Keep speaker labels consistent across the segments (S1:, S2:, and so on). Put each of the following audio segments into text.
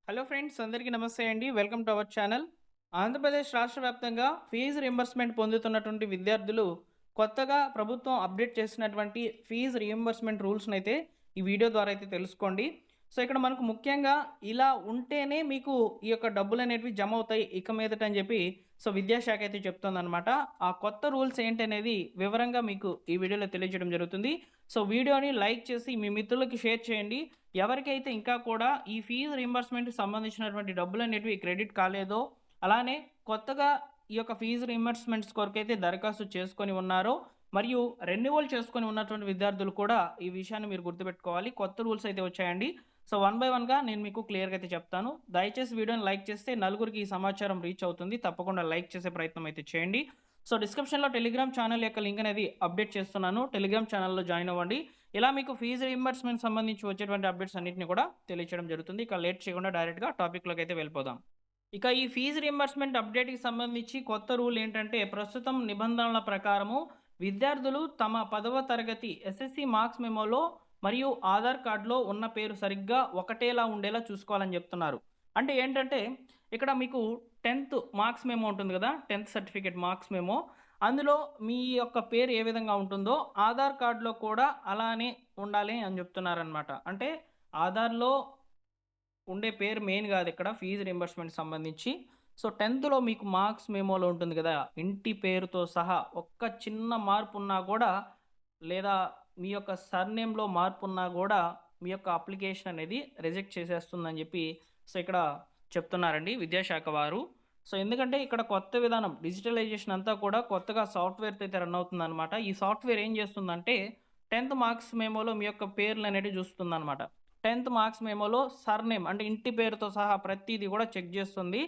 S1: Hello friends, అందరికీ నమస్తే అండి. Welcome to our channel. Andhra Pradesh రాష్ట్ర వ్యాప్తంగా ఫీజు రీయింబర్స్‌మెంట్ పొందుతున్నటువంటి విద్యార్థులు కొత్తగా ప్రభుత్వం అప్డేట్ చేసినటువంటి ఫీజు రీయింబర్స్‌మెంట్ రూల్స్‌నైతే ఈ వీడియో ద్వారా అయితే తెలుసుకోండి. సో, ఇక్కడ మనకు ముఖ్యంగా ఇలా ఉంటేనే మీకు ఈ యొక్క డబ్బులనేటివి జమ అవుతాయి ఇక మీదట అని చెప్పి విద్యాశాఖ అయితే చెప్తుందనమాట. ఆ కొత్త రూల్స్ ఏంటనేది వివరంగా మీకు ఈ వీడియోలో తెలియజేయడం జరుగుతుంది. వీడియోని లైక్ చేసి మీ మిత్రులకి షేర్ చేయండి. ఎవరికైతే ఇంకా కూడా ఈ ఫీజు రీయింబర్స్‌మెంట్‌కి సంబంధించినటువంటి డబ్బులనేటివి క్రెడిట్ కాలేదో, అలానే కొత్తగా ఈ యొక్క ఫీజు రీయింబర్స్‌మెంట్స్ కొరకైతే దరఖాస్తు చేసుకొని ఉన్నారో, మరియు రెన్యువల్ చేసుకొని ఉన్నటువంటి విద్యార్థులు కూడా ఈ విషయాన్ని మీరు గుర్తుపెట్టుకోవాలి. కొత్త రూల్స్ అయితే వచ్చాయండి. వన్ బై వన్‌గా నేను మీకు క్లియర్‌గా అయితే చెప్తాను. దయచేసి వీడియోని లైక్ చేస్తే నలుగురికి ఈ సమాచారం రీచ్ అవుతుంది. తప్పకుండా లైక్ చేసే ప్రయత్నం అయితే చేయండి. డిస్క్రిప్షన్‌లో టెలిగ్రామ్ ఛానల్ యొక్క లింక్ అనేది అప్డేట్ చేస్తున్నాను. టెలిగ్రామ్ ఛానల్‌లో జాయిన్ అవ్వండి. ఇలా మీకు ఫీజు రీయింబర్స్‌మెంట్ సంబంధించి వచ్చేటువంటి అప్డేట్స్ అన్నిటిని కూడా తెలియచేయడం జరుగుతుంది. ఇక లేట్ చేయకుండా డైరెక్ట్‌గా టాపిక్‌లోకి అయితే వెళ్ళిపోదాం. ఇక ఈ ఫీజు రీయింబర్స్‌మెంట్ అప్డేట్‌కి సంబంధించి కొత్త రూల్ ఏంటంటే, ప్రస్తుతం నిబంధనల ప్రకారము విద్యార్థులు తమ 10వ తరగతి ఎస్ఎస్‌సి మార్క్స్ మెమోలో మరియు ఆధార్ కార్డ్‌లో ఉన్న పేరు సరిగ్గా ఒకటేలా ఉండేలా చూసుకోవాలని చెప్తున్నారు. అంటే ఏంటంటే, ఇక్కడ మీకు 10థ్ మార్క్స్ మెమో ఉంటుంది కదా! 10థ్ సర్టిఫికేట్ మార్క్స్ మెమో. అందులో మీ యొక్క పేరు ఏ విధంగా ఉంటుందో ఆధార్ కార్డ్‌లో కూడా అలానే ఉండాలి అని చెప్తున్నారనమాట. అంటే ఆధార్‌లో ఉండే పేరు మెయిన్ గాదు ఇక్కడ ఫీజు రీయింబర్స్‌మెంట్‌కి సంబంధించి. 10థ్‌లో మీకు మార్క్స్ మెమోలో ఉంటుంది గదా! ఇంటి పేరుతో సహా ఒక్క చిన్న మార్పున్నా గూడా, లేదా మీ యొక్క సర్‌నేమ్‌లో మార్పున్నా గూడా మీ యొక్క అప్లికేషన్ అనేది రిజెక్ట్ చేసేస్తుందని జెప్పి ఇక్కడ చెప్తున్నారండి విద్యాశాఖ వారు. ఎందుకంటే ఇక్కడ కొత్త విధానం డిజిటలైజేషన్ అంతా కూడా కొత్తగా సాఫ్ట్‌వేర్‌తో అయితే రన్ అవుతుందనమాట. ఈ సాఫ్ట్‌వేర్ ఏం జేస్తుందంటే 10థ్ మార్క్స్ మెమోలో మీ యొక్క పేర్లనేటివి జూస్తుందనమాట. 10థ్ మార్క్స్ మెమోలో సర్‌నేమ్ అంటే ఇంటి పేరుతో సహా ప్రతీది గూడా చెక్ జేస్తుంది.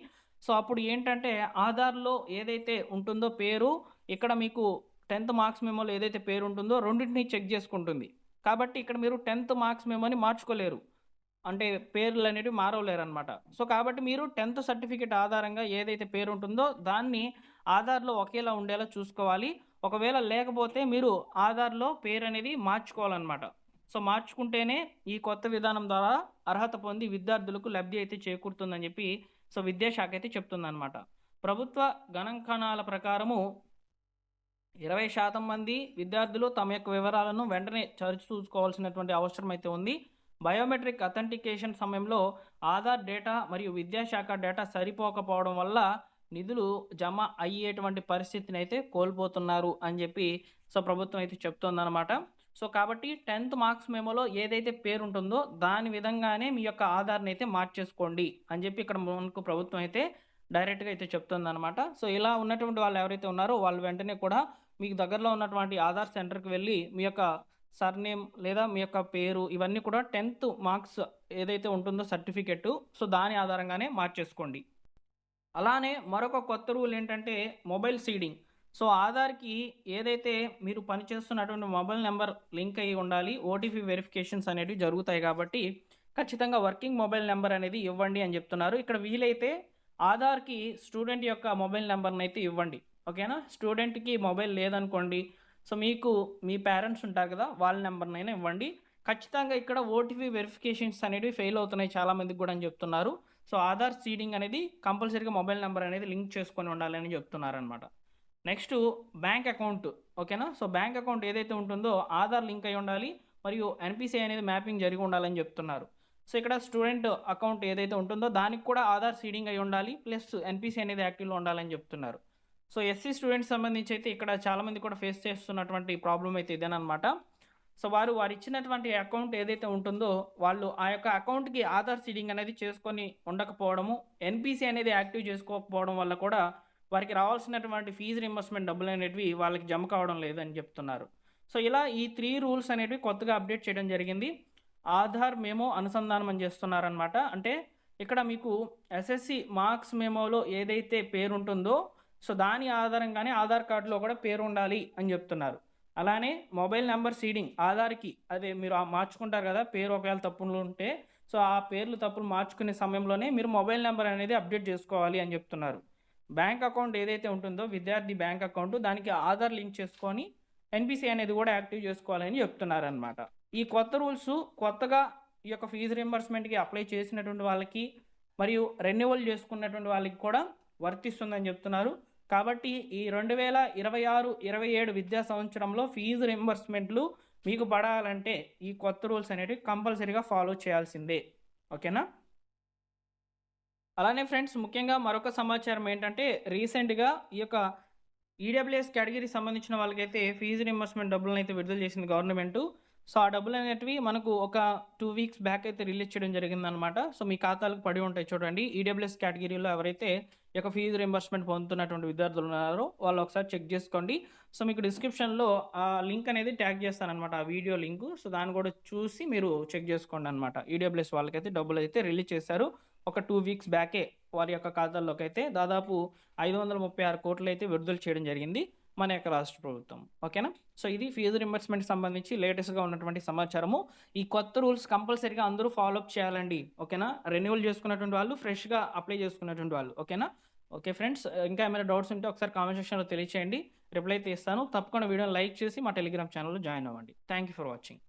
S1: అప్పుడు ఏంటంటే ఆధార్‌లో ఏదైతే ఉంటుందో పేరు, ఇక్కడ మీకు 10థ్ మార్క్స్ మెమోలో ఏదైతే పేరుంటుందో రెండిటిని చెక్ జేసుకుంటుంది. కాబట్టి ఇక్కడ మీరు 10థ్ మార్క్స్ మెమోని మార్చుకోలేరు. అంటే పేర్లనేటివి మారవలేరనమాట. కాబట్టి మీరు 10థ్ సర్టిఫికేట్ ఆధారంగా ఏదైతే పేరుంటుందో దాన్ని ఆధార్‌లో ఒకేలా ఉండేలా చూసుకోవాలి. ఒకవేళ లేకపోతే మీరు ఆధార్‌లో పేరనేది మార్చుకోవాలనమాట. మార్చుకుంటేనే ఈ కొత్త విధానం ద్వారా అర్హత పొంది విద్యార్థులకు లబ్ధి అయితే చేకూరుతుందని జెప్పి విద్యాశాఖ అయితే చెప్తుందనమాట. ప్రభుత్వ గణాంకనాల ప్రకారము 20% మంది విద్యార్థులు తమ యొక్క వివరాలను వెంటనే సరిచూసుకోవాల్సినటువంటి అవసరం అయితే ఉంది. బయోమెట్రిక్ అథెంటికేషన్ సమయంలో ఆధార్ డేటా మరియు విద్యాశాఖ డేటా సరిపోకపోవడం వల్ల నిధులు జమ అయ్యేటువంటి పరిస్థితిని అయితే కోల్పోతున్నారు అని చెప్పి ప్రభుత్వం అయితే చెప్తోందనమాట. కాబట్టి 10థ్ మార్క్స్ మెమోలో ఏదైతే పేరుంటుందో దాని విధంగానే మీ యొక్క ఆధార్‌ని అయితే మార్చేసుకోండి అని చెప్పి ఇక్కడ మనకు ప్రభుత్వం అయితే డైరెక్ట్‌గా అయితే చెప్తుందనమాట. ఇలా ఉన్నటువంటి వాళ్ళు ఎవరైతే ఉన్నారో వాళ్ళు వెంటనే కూడా మీకు దగ్గరలో ఉన్నటువంటి ఆధార్ సెంటర్‌కి వెళ్లి మీ యొక్క సర్‌నేమ్ లేదా మీ యొక్క పేరు ఇవన్నీ కూడా 10థ్ మార్క్స్ ఏదైతే ఉంటుందో సర్టిఫికేటు దాని ఆధారంగానే మార్చేసుకోండి. అలానే మరొక కొత్త రూల్ ఏంటంటే మొబైల్ సీడింగ్. ఆధార్‌కి ఏదైతే మీరు పనిచేస్తున్నటువంటి మొబైల్ నంబర్ లింక్ అయ్యి ఉండాలి. ఓటీపీ వెరిఫికేషన్స్ అనేటివి జరుగుతాయి కాబట్టి ఖచ్చితంగా వర్కింగ్ మొబైల్ నంబర్ అనేది ఇవ్వండి అని చెప్తున్నారు. ఇక్కడ వీలైతే ఆధార్‌కి స్టూడెంట్ యొక్క మొబైల్ నంబర్‌నైతే ఇవ్వండి. ఓకేనా? స్టూడెంట్‌కి మొబైల్ లేదనుకోండి, మీకు మీ పేరెంట్స్ ఉంటారు కదా! వాళ్ళ నంబర్‌నైనా ఇవ్వండి. ఖచ్చితంగా ఇక్కడ ఓటీపీ వెరిఫికేషన్స్ అనేటివి ఫెయిల్ అవుతున్నాయి చాలా మందికి గూడా అని చెప్తున్నారు. ఆధార్ సీడింగ్ అనేది కంపల్సరీగా మొబైల్ నంబర్ అనేది లింక్ చేసుకొని ఉండాలని చెప్తున్నారనమాట. Next bank account. ఓకేనా? బ్యాంక్ అకౌంట్ ఏదైతే ఉంటుందో ఆధార్ లింక్ అయ్యి ఉండాలి. మరియు ఎన్‌పీసీ అనేది మ్యాపింగ్ జరిగి ఉండాలని చెప్తున్నారు. ఇక్కడ స్టూడెంట్ అకౌంట్ ఏదైతే ఉంటుందో దానికి కూడా ఆధార్ సీడింగ్ అయ్యి ఉండాలి. ప్లస్ ఎన్‌పీసీ అనేది యాక్టివ్‌లో ఉండాలని చెప్తున్నారు. ఎస్సీ స్టూడెంట్స్ సంబంధించి అయితే ఇక్కడ చాలామంది కూడా ఫేస్ చేస్తున్నటువంటి ప్రాబ్లమ్ అయితే ఇదేననమాట. వారిచ్చినటువంటి అకౌంట్ ఏదైతే ఉంటుందో వాళ్ళు ఆ యొక్క అకౌంట్‌కి ఆధార్ సీడింగ్ అనేది చేసుకొని ఉండకపోవడము, ఎన్‌పీసీ అనేది యాక్టివ్ చేసుకోకపోవడం వల్ల కూడా వారికి రావాల్సినటువంటి ఫీజు రీయింబర్స్‌మెంట్ డబ్బులనేటివి వాళ్ళకి జమ కావడం లేదని చెప్తున్నారు. ఇలా ఈ 3 రూల్స్ అనేటివి కొత్తగా అప్డేట్ చేయడం జరిగింది. ఆధార్ మెమో అనుసంధానం అని చేస్తున్నారనమాట. అంటే ఇక్కడ మీకు ఎస్ఎస్‌సి మార్క్స్ మెమోలో ఏదైతే పేరుంటుందో దాని ఆధారంగానే ఆధార్ కార్డ్‌లో కూడా పేరుండాలి అని చెప్తున్నారు. అలానే మొబైల్ నంబర్ సీడింగ్ ఆధార్‌కి అదే మీరు మార్చుకుంటారు కదా! పేరు ఒకవేళ తప్పులుంటే ఆ పేర్లు తప్పులు మార్చుకునే సమయంలోనే మీరు మొబైల్ నంబర్ అనేది అప్డేట్ చేసుకోవాలి అని చెప్తున్నారు. బ్యాంక్ అకౌంట్ ఏదైతే ఉంటుందో విద్యార్థి బ్యాంక్ అకౌంట్ దానికి ఆధార్ లింక్ చేసుకొని ఎన్‌పీసీ అనేది కూడా యాక్టివ్ చేసుకోవాలని చెప్తున్నారనమాట. ఈ కొత్త రూల్సు కొత్తగా ఈ యొక్క ఫీజు రీయింబర్స్‌మెంట్‌కి అప్లై చేసినటువంటి వాళ్ళకి, మరియు రెన్యువల్ చేసుకున్నటువంటి వాళ్ళకి కూడా వర్తిస్తుందని చెప్తున్నారు. కాబట్టి ఈ 2026, 27 విద్యా సంవత్సరంలో ఫీజు రీయింబర్స్‌మెంట్‌లు మీకు పడాలంటే ఈ కొత్త రూల్స్ అనేటివి కంపల్సరీగా ఫాలో చేయాల్సిందే. ఓకేనా? అలానే ఫ్రెండ్స్ ముఖ్యంగా మరొక సమాచారం ఏంటంటే రీసెంట్‌గా ఈ యొక్క ఈడబ్ల్యూఎస్ కేటగిరీకి సంబంధించిన వాళ్ళకైతే ఫీజు రీయింబర్స్‌మెంట్ డబ్బులనైతే విడుదల చేసింది గవర్నమెంటు. సో, ఆ డబ్బులనేటివి మనకు ఒక 2 వీక్స్ బ్యాక్ అయితే రిలీజ్ చేయడం జరిగిందనమాట. సో, మీ ఖాతాలకు పడి ఉంటాయి చూడండి. ఈడబ్ల్యూఎస్ కేటగిరీలో ఎవరైతే ఈ యొక్క ఫీజు రీయింబర్స్‌మెంట్ పొందుతున్నటువంటి విద్యార్థులు ఉన్నారో వాళ్ళు ఒకసారి చెక్ చేసుకోండి. సో, మీకు డిస్క్రిప్షన్‌లో ఆ లింక్ అనేది ట్యాగ్ చేస్తాననమాట. ఆ వీడియో లింకు. సో, దాన్ని కూడా చూసి మీరు చెక్ చేసుకోండనమాట. ఈడబ్ల్యూఎస్ వాళ్ళకైతే డబ్బులైతే రిలీజ్ చేశారు. ఒక 2 వీక్స్ బ్యాకే వారి యొక్క ఖాతాల్లోకైతే దాదాపు 536 కోట్లయితే విడుదల చేయడం జరిగింది మన యొక్క రాష్ట్ర ప్రభుత్వం. ఓకేనా? సో, ఇది ఫీజు రీయింబర్స్‌మెంట్‌కి సంబంధించి లేటెస్ట్‌గా ఉన్నటువంటి సమాచారము. ఈ కొత్త రూల్స్ కంపల్సరీగా అందరూ ఫాలో అప్ చేయాలండి. ఓకేనా? రెన్యువల్ చేసుకున్నటువంటి వాళ్ళు, ఫ్రెష్‌గా అప్లై చేసుకున్నటువంటి వాళ్ళు. ఓకేనా? Okay friends. ఇంకా ఏమైనా డౌట్స్ ఉంటే ఒకసారి కామెంట్ సెక్షన్‌లో తెలియచేయండి. రిప్లై అయితే ఇస్తాను. తప్పకుండా వీడియోని లైక్ చేసి మా టెలిగ్రామ్ ఛానెల్‌లో జాయిన్ అవ్వండి. Thank you for watching.